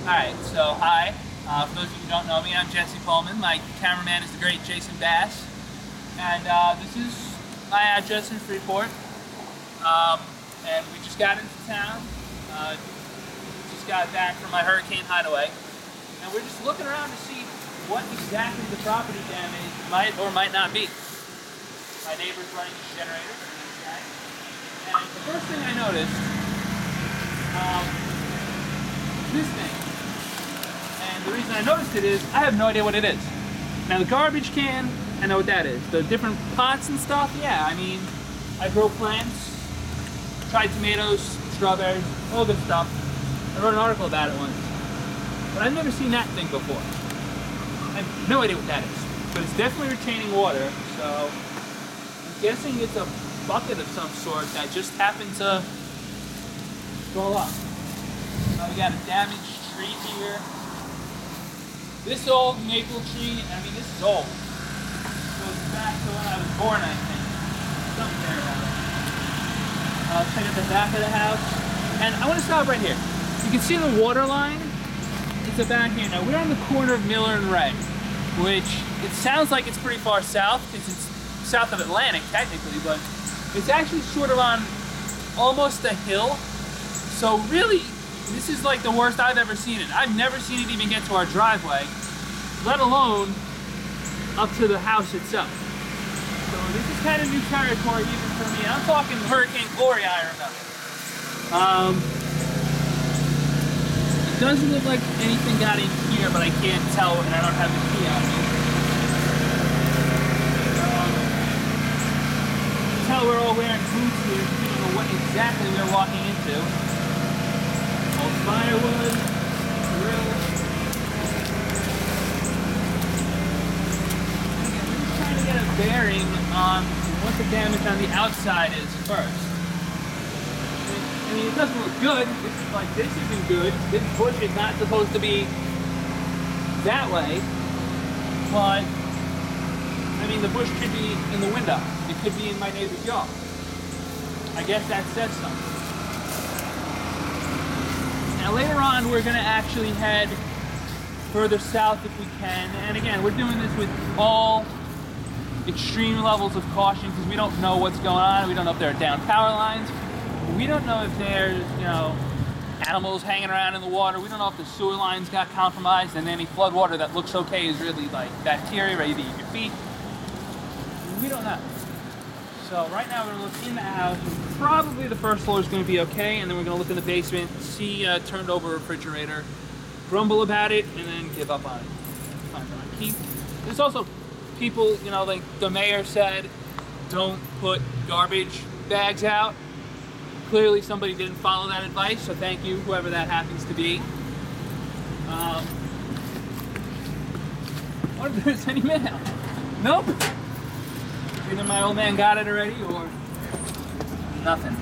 Alright, so hi. For those of you who don't know me, I'm Jesse Pullman. My cameraman is the great Jason Bass. And this is my address in Freeport. And we just got into town. Just got back from my hurricane hideaway. And we're just looking around to see what exactly the property damage might or might not be. My neighbor's running a generator. And the first thing I noticed, this thing. And the reason I noticed it is, I have no idea what it is. Now the garbage can, I know what that is. The different pots and stuff, yeah, I mean, I grow plants, tried tomatoes, strawberries, all good stuff. I wrote an article about it once. But I've never seen that thing before. I have no idea what that is. But it's definitely retaining water, so I'm guessing it's a bucket of some sort that just happened to go up. We got a damaged tree here. This old maple tree, I mean, this is old. It goes back to when I was born, I think. Something there about it. Check out the back of the house. And I want to stop right here. You can see the water line. It's about here. Now, we're on the corner of Miller and Ray, which it sounds like it's pretty far south, because it's south of Atlantic, technically, but it's actually sort of on almost a hill. So really, this is like the worst I've ever seen it. I've never seen it even get to our driveway, let alone up to the house itself. So this is kind of new territory even for me. I'm talking Hurricane Glory, I remember. It doesn't look like anything got in here, but I can't tell, and I don't have the key on me. Tell we're all wearing boots here, so we don't know what exactly we're walking into. Old firewood, grill. Again, we're just trying to get a bearing on what the damage on the outside is first. I mean, it doesn't look good. This isn't good. This bush is not supposed to be that way. But, I mean, the bush could be in the window. It could be in my neighbor's yard. I guess that says something. Now later on, we're going to actually head further south if we can. And again, we're doing this with all extreme levels of caution because we don't know what's going on. We don't know if there are down power lines. We don't know if there's, animals hanging around in the water. We don't know if the sewer lines got compromised and any flood water that looks okay is really like bacteria ready to eat your feet. We don't know. So right now we're going to look in the house. Probably the first floor is going to be okay, and then we're going to look in the basement, see a turned over refrigerator, grumble about it, and then give up on it. Find the key. There's also people, like the mayor said, don't put garbage bags out. Clearly somebody didn't follow that advice, so thank you, whoever that happens to be. What if there's any mail? Nope. Either my old man got it already or nothing.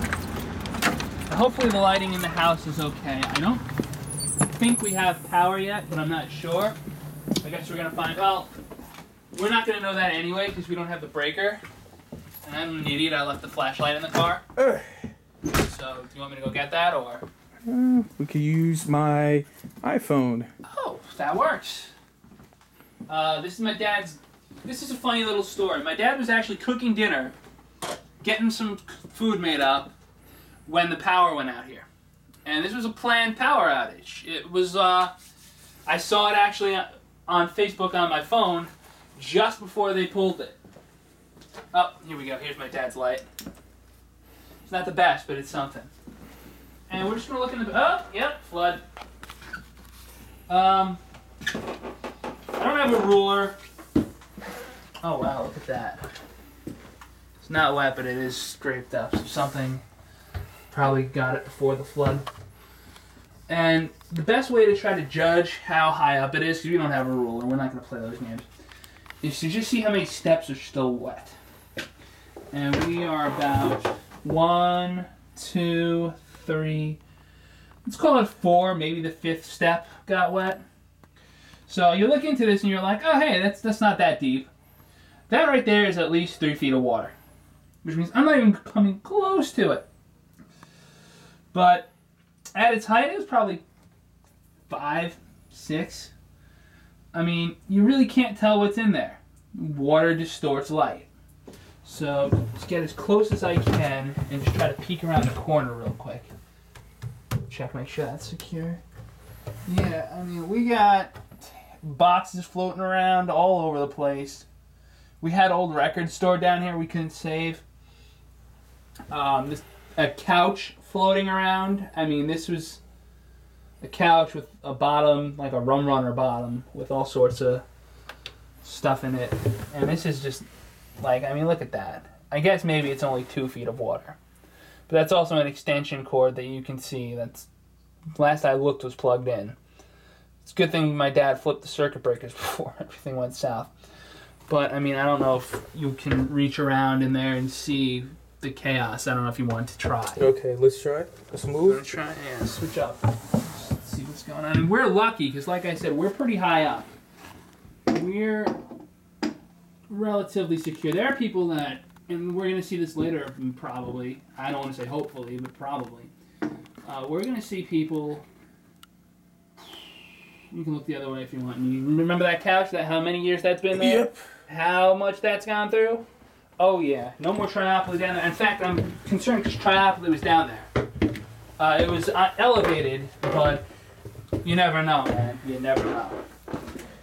Hopefully the lighting in the house is okay. I don't think we have power yet, but I'm not sure. I guess we're going to find out. We're not going to know that anyway because we don't have the breaker. And I'm an idiot. I left the flashlight in the car. So, do you want me to go get that or? We could use my iPhone. Oh, that works. This is my dad's. This is a funny little story. My dad was actually cooking dinner, getting some food made up, when the power went out here. And this was a planned power outage. It was, I saw it actually on Facebook on my phone just before they pulled it. Oh, here we go. Here's my dad's light. It's not the best, but it's something. And we're just going to look in the... Oh, yep, flood. I don't have a ruler. Oh, wow, look at that. It's not wet, but it is scraped up. So something probably got it before the flood. And the best way to try to judge how high up it is, because we don't have a ruler, we're not going to play those games, is to just see how many steps are still wet. And we are about 1, 2, 3, let's call it 4, maybe the 5th step got wet. So you look into this and you're like, oh hey, that's not that deep. That right there is at least 3 feet of water, which means I'm not even coming close to it. But at its height, it was probably 5, 6. I mean, you really can't tell what's in there. Water distorts light. So let's get as close as I can and just try to peek around the corner real quick. Check, make sure that's secure. Yeah, I mean, we got boxes floating around all over the place. We had old records stored down here we couldn't save. A couch floating around. I mean, this was a couch with a bottom, like a rum runner bottom, with all sorts of stuff in it. And this is just, like, I mean, look at that. I guess maybe it's only 2 feet of water. But that's also an extension cord that you can see that's, last I looked, was plugged in. It's a good thing my dad flipped the circuit breakers before everything went south. But, I mean, I don't know if you can reach around in there and see the chaos. I don't know if you want to try. Okay, let's try. Let's move. Let's try, yeah, switch up. Let's see what's going on. And we're lucky, because like I said, we're pretty high up. We're relatively secure. There are people that, and we're going to see this later probably, I don't want to say hopefully, but probably. We're going to see people, you can look the other way if you want. And you remember that couch, that how many years that's been there? Yep. How much that's gone through? Oh yeah, no more Triopoly down there. In fact, I'm concerned because Triopoly was down there. It was elevated, but you never know, man. You never know.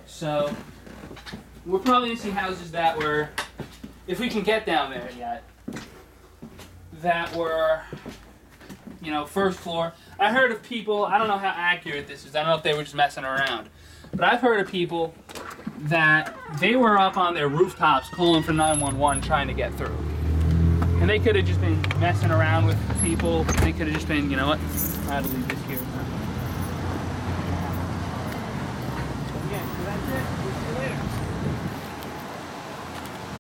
So, we're probably going to see houses that were, if we can get down there yet, that were, you know, first floor. I heard of people, I don't know how accurate this is, I don't know if they were just messing around, but I've heard of people that they were up on their rooftops calling for 911 trying to get through. And they could have just been messing around with people. They could have just been, you know what, I had to leave this